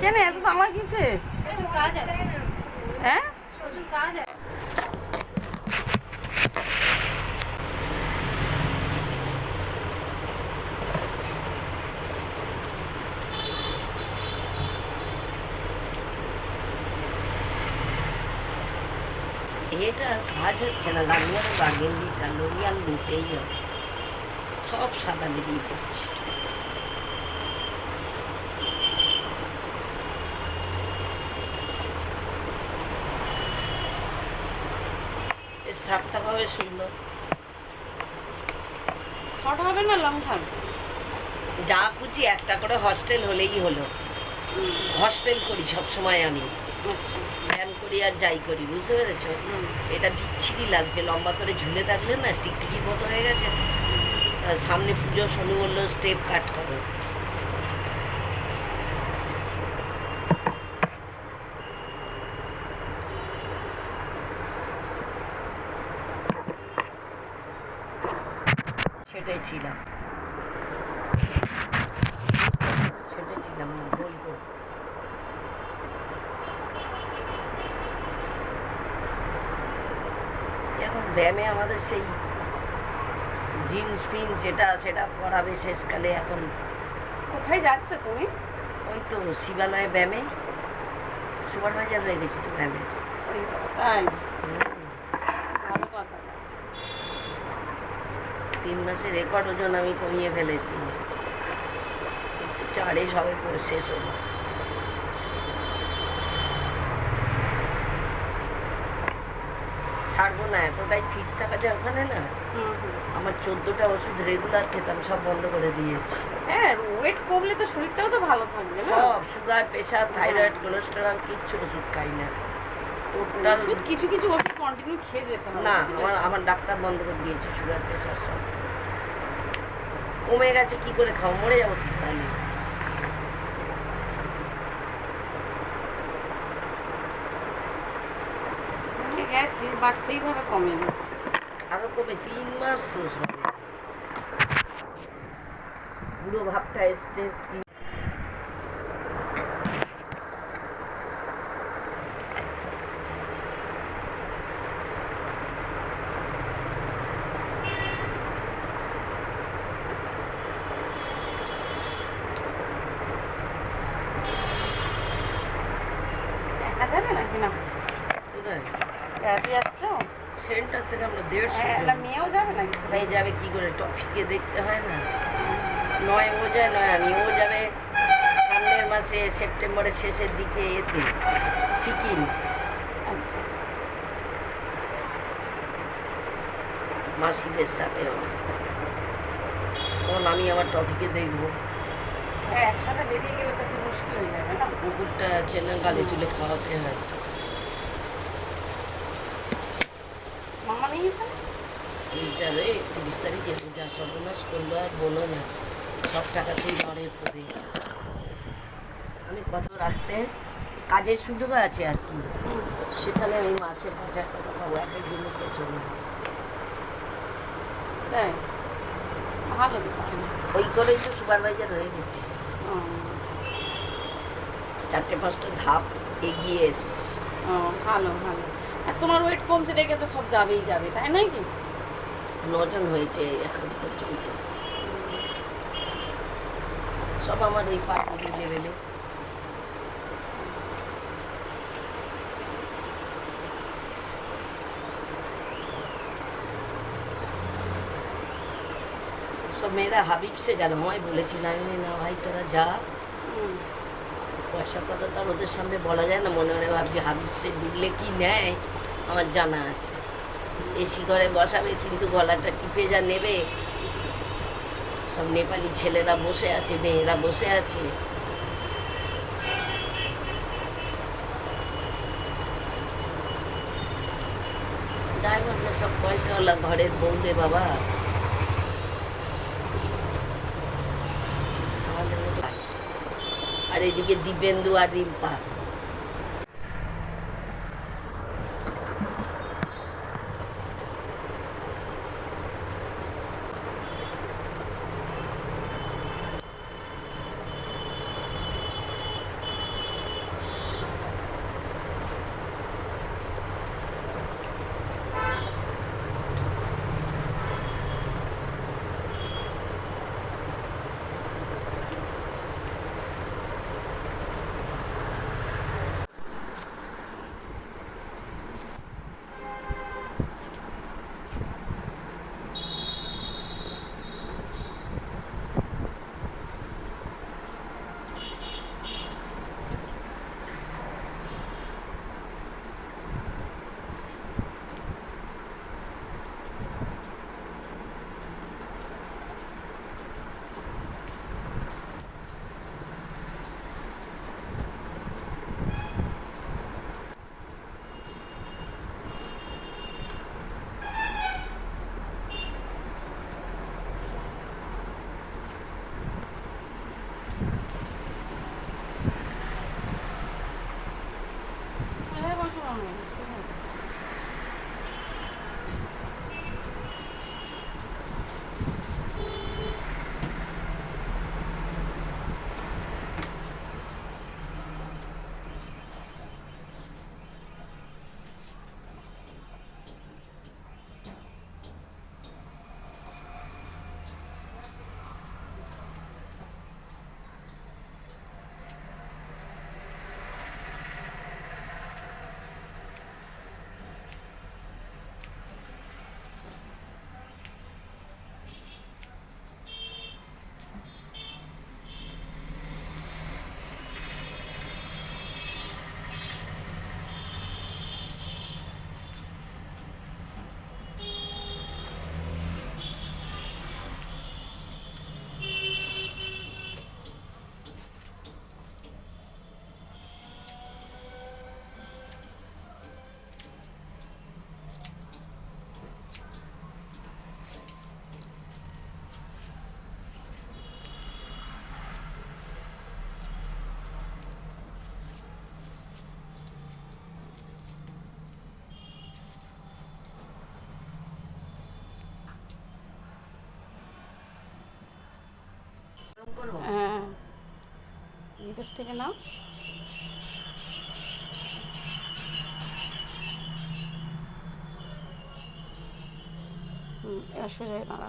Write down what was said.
কেন এত তালা কিসে? কাজ আছে। হ্যাঁ প্রচুর কাজ আছে। এটা কাজ হচ্ছে না, গার্নিয়ার বার্গেন্ডিটা লোরিয়াল নিতেই হবে, সব সাদা বেরিয়ে পড়ছে। এর সাতটা ভাবে সুন্দর, শর্ট হবে না লং থাকবে? যা খুঁজি একটা করে হস্টেল হলেই হলো। হস্টেল করি সবসময় আমি, আচ্ছা ব্যায়াম করি আর যাই করি, বুঝতে পেরেছো? এটা বিচ্ছিরি লাগছে, লম্বা করে ঝুলে থাকলে না টিকটিকির মতো হয়ে গেছে। আর সামনে পুজো, শনি বললো স্টেপ কাট করো। সেটাই ছিলাম বলবো। এখন ব্যায়ামে আমাদের সেই জিন্স ফিন সেটা পড়াবে শেষকালে। এখন কোথায় যাচ্ছ তুমি? ওই তো শিবালয় ব্যায়ামে সুপারভাইজার হয়ে গেছি তো ব্যায়ামে। তাই ভালো কথা। 3 মাসে রেকর্ড ওজন আমি কমিয়ে ফেলেছি, 4 সবে শেষ হলো। ছাড়বো না, এতটাই ফিট থাকা যায় ওখানে না। আমার 14টা ওষুধ রেগুলার খেতাম, সব বন্ধ করে দিয়েছি। হ্যাঁ ওয়েট কমলে তো শরীরটাও তো ভালো থাকবে না? সব সুগার, প্রেশার, থাইরয়েড, কোলেস্টেরল কিচ্ছু ওষুধ খাই না। টোটাল কিছু কিছু ওষুধ কন্টিনিউ খেয়ে যেতে হবে না, আমার ডাক্তার বন্ধ করে দিয়েছে সুগার, প্রেশার সব কমে গেছে। কি করে খাও, মরে যাবো কি তাহলে? গেছি বাট সেইভাবে কমেনি। আরো কমে 3 মাস তো সবে, পুরো ভাবটা এসছে। একা যাবে নাকি? না একা যাচ্ছ? সেন্টার থেকে আমরা 150 একটা মেয়েও যাবে নাকি? ভাই যাবে কি করে, টপিকে দেখতে হয় না। নয় ও যায়, নয় আমি। ও যাবে সামনের মাসে সেপ্টেম্বরের শেষের দিকে এতে সিকিম। আচ্ছা মাসিদের সাথে হবে, তখন আমি আবার টপিকে দেখবো। হ্যাঁ একসাথে বেরিয়ে গেলে তো খুব মুশকিল হয়ে যাবে না? কুকুরটা চেনা গালে তুলে খাওয়াতে হয়। মামা নেই এখানে? এইটা রে 30 তারিখে যা সর্বনাশ করলো, আর বলো না, সব টাকা সেই ঘরের পড়ে। আমি কত রাখতে কাজের সুযোগ আছে আর কি, সেখানে আমি মাসে 5,000 টাকা পাবো, এক একদিনের পেছনে। তাই ভালো। ওই করেই তো সুপারভাইজার হয়ে গেছি, 4-5টা ধাপ এগিয়ে এসছি। ভালো ভালো। আর তোমার ওয়েট কমছে দেখে তো সব যাবেই যাবে, তাই নয় কি? 9 জন হয়েছে এখন পর্যন্ত, সব আমার এই পার্টি লেভেলে। সব মেয়েরা হাবিব সে গেল, আমায় বলেছিল, আমি না ভাই তোরা যা, পয়সার কথা তো আর ওদের সামনে বলা যায় না। মনে মনে ভাবছি হাবিব সে ডুবলে কি নেয় আমার জানা আছে। এসি ঘরে বসাবে কিন্তু গলাটা টিপে যা নেবে। সব নেপালি ছেলেরা বসে আছে, মেয়েরা বসে আছে। ডায়মন্ডে সব পয়সাওয়ালা ঘরের বউ রে বাবা, আমাদের মতো। আর এদিকে দিবেন্দু আর রিম্পা, করবো হ্যাঁ, ভিতর থেকে নাও। এবার সোজা হয়ে দাঁড়া।